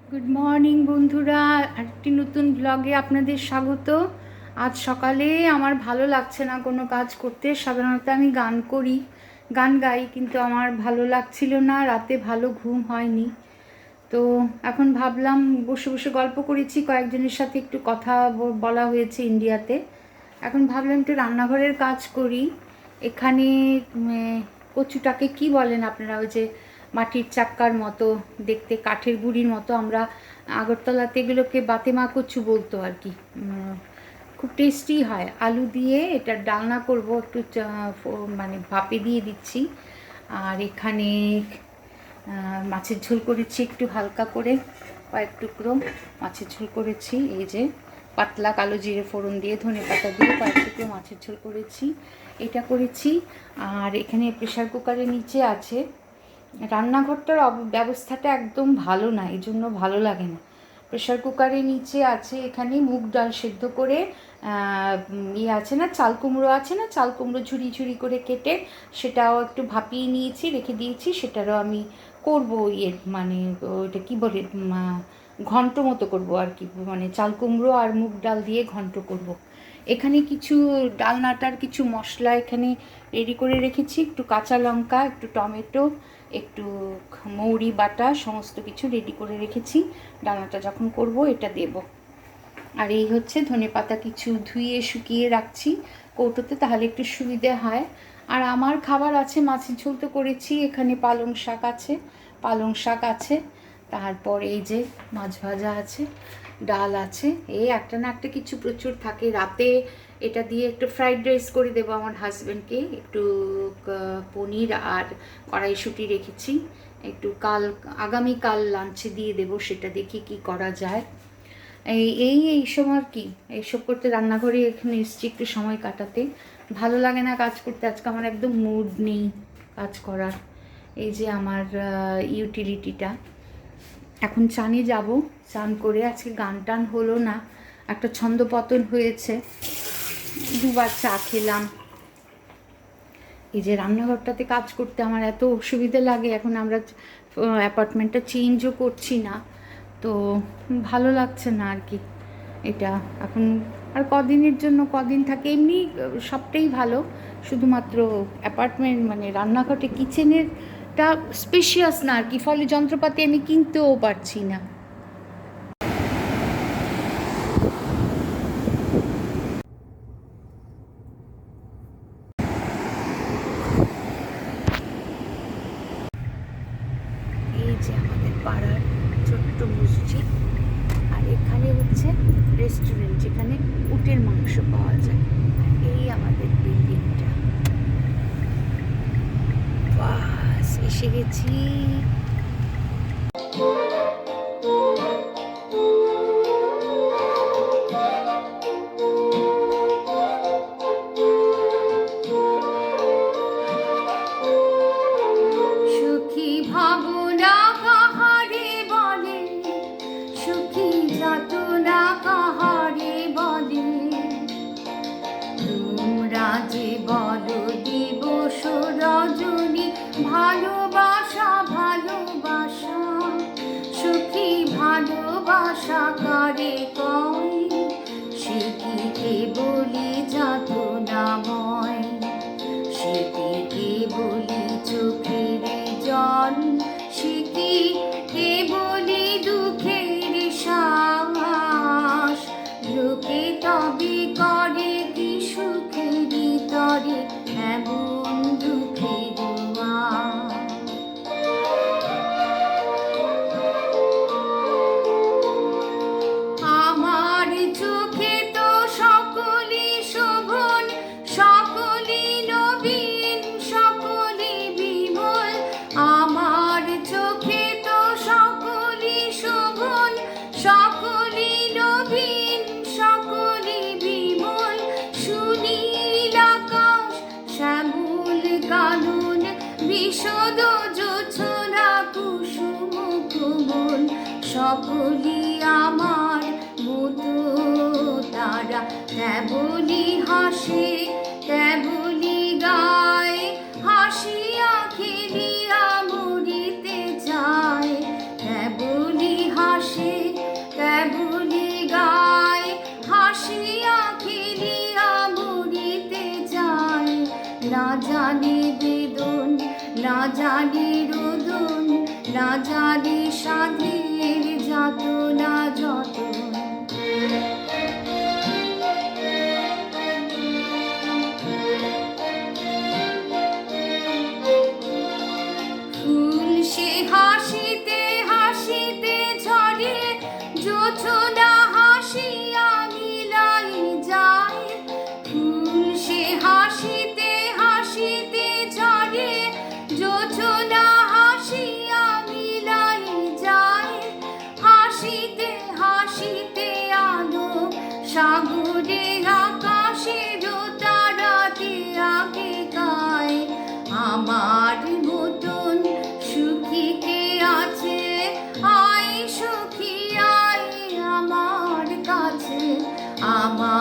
Good morning বন্ধুরা, আরেকটি নতুন ব্লগে আপনাদের স্বাগত। আজ সকালে আমার ভালো লাগছে না কোনো কাজ করতে। সাধারণত আমি গান গাই, কিন্তু আমার ভালো লাগছিল না, রাতে ভালো ঘুম হয়নি। তো এখন ভাবলাম, বসে বসে গল্প করেছি, কয়েকজনের সাথে একটু কথা বলা হয়েছে ইন্ডিয়াতে। এখন ভাবলাম একটু রান্নাঘরের কাজ করি। এখানে কচুটাকে কি বলেন আপনারা, ওই যে মাটির চাক্কার মতো দেখতে, কাঠের গুঁড়ির মতো, আমরা আগরতলাতে এগুলোকে বাতেমা কচু বলতো আর কি। খুব টেস্টি হয়। আলু দিয়ে এটা ডালনা করব, একটু মানে ভাপে দিয়ে দিচ্ছি। আর এখানে মাছের ঝোল করেছি একটু হালকা করে, কয়েক টুকরো মাছের ঝোল করেছি। এই যে পাতলা কালো জিরে ফোড়ন দিয়ে, ধনেপাতা দিয়ে কয়েক টুকরো মাছের ঝোল করেছি, এটা করেছি। আর এখানে প্রেশার কুকারের নিচে আছে, রান্নাঘরটার ব্যবস্থাটা একদম ভালো না, এই জন্য ভালো লাগে না। প্রেশার কুকারের নিচে আছে এখানে মুগ ডাল সেদ্ধ করে, আছে না চাল কুমড়ো, আছে না চাল কুমড়ো ঝুরি ঝুরি করে কেটে, সেটাও একটু ভাপিয়ে নিয়েছি, রেখে দিয়েছি। সেটারও আমি করবো মানে ওইটা কী বলে, ঘন্ট মতো করব আর কি, মানে চাল কুমড়ো আর মুগ ডাল দিয়ে ঘন্ট করব। এখানে কিছু ডালনাটার কিছু মশলা এখানে রেডি করে রেখেছি, একটু কাঁচা লঙ্কা, একটু টমেটো, একটু মৌরি বাটা, সমস্ত কিছু রেডি করে রেখেছি। ডালনাটা যখন করব এটা দেব। আর এই হচ্ছে ধনেপাতা, কিছু ধুয়ে শুকিয়ে রাখছি কৌটোতে, তাহলে একটু সুবিধে হয়। আর আমার খাবার আছে, মাছের ঝোল তো করেছি, এখানে পালং শাক আছে, তারপর এই যে মাছ ভাজা আছে, ডাল আছে। এই একটা না একটা কিছু প্রচুর থাকে। রাতে এটা দিয়ে একটু ফ্রাইড রাইস করে দেবো আমার হাজব্যান্ডকে, একটু পনির আর কড়াইশুঁটি রেখেছি, একটু আগামীকাল লাঞ্চে দিয়ে দেবো, সেটা দেখি কি করা যায়। এইসব আর কি, এইসব করতে রান্নাঘরে এখানে এসেছি একটু সময় কাটাতে। ভালো লাগে না কাজ করতে, আজকে আমার একদম মুড নেই কাজ করার। এই যে আমার ইউটিলিটিটা, এখন চানে যাব, চান করে আজকে গান টান হলো না, একটা ছন্দপতন হয়েছে, দুবার চা খেলাম। এই যে রান্নাঘরটাতে কাজ করতে আমার এত অসুবিধা লাগে, এখন আমরা অ্যাপার্টমেন্টটা চেঞ্জও করছি না, তো ভালো লাগছে না আর কি এটা এখন। আর কদিনের জন্য, কদিন থাকে, এমনি সবটাই ভালো, শুধুমাত্র অ্যাপার্টমেন্ট মানে রান্নাঘরটা, কিচেনেরটা স্পেশিয়াস না আর কি, ফলে যন্ত্রপাতি আমি কিনতেও পারছি না। এই যে আমাদের পাড়ার ছোট্ট মসজিদ, আর এখানে হচ্ছে রেস্টুরেন্ট, যেখানে উটের মাংস পাওয়া যায়। এই আমাদের বিল্ডিংটা, বাস এসে গেছি। সুখী ভাবনা কাহারে বলে, সুখী যাতনা কাহারে বলে, তোমরা যে বলো দিবস রজনী, ভালোবাসা ভালোবাসা, সুখী ভালোবাসা কারে কয়, সে কি কেবলি যাতনাময়, সে কি কেবলি চোখের জল, সে কি কেবলি দুঃখের শ্বাস, লোকে তবে করে কি সুখের তরে এমন দুঃখের আমার চোখে তো সকলই শোভন, সকলই নবীন, সকলই বিমল। আমার চোখে তো সকলই শোভন, সকলই নবীন, সকলই বিমল। সুনীল আকাশ, শ্যামল কানন, বিশদ জোছনা, কুসুম কোমল, সকলই আমার মতো তারা, কেবলই হাসে, কেবলই গায়, হাসিয়া খেলিয়া মরিতে চায়, কেবলই হাসে জানি রোদন, না জানি সাধের যাতনা যতন। ফুল সে হাসিতে হাসিতে ঝরে, জোছনা হাসিয়া মিলাই যায়। ফুল সে হাসিতে হাসিতে ঝরে, জোছনা হাসিয়া মিলাই যায়। হাসিতে হাসিতে আলো সাগরে আকাশের তারাতে আগে গায়। আমার মতন সুখী কে আছে, আয় সুখী আয় আমার কাছে। আমার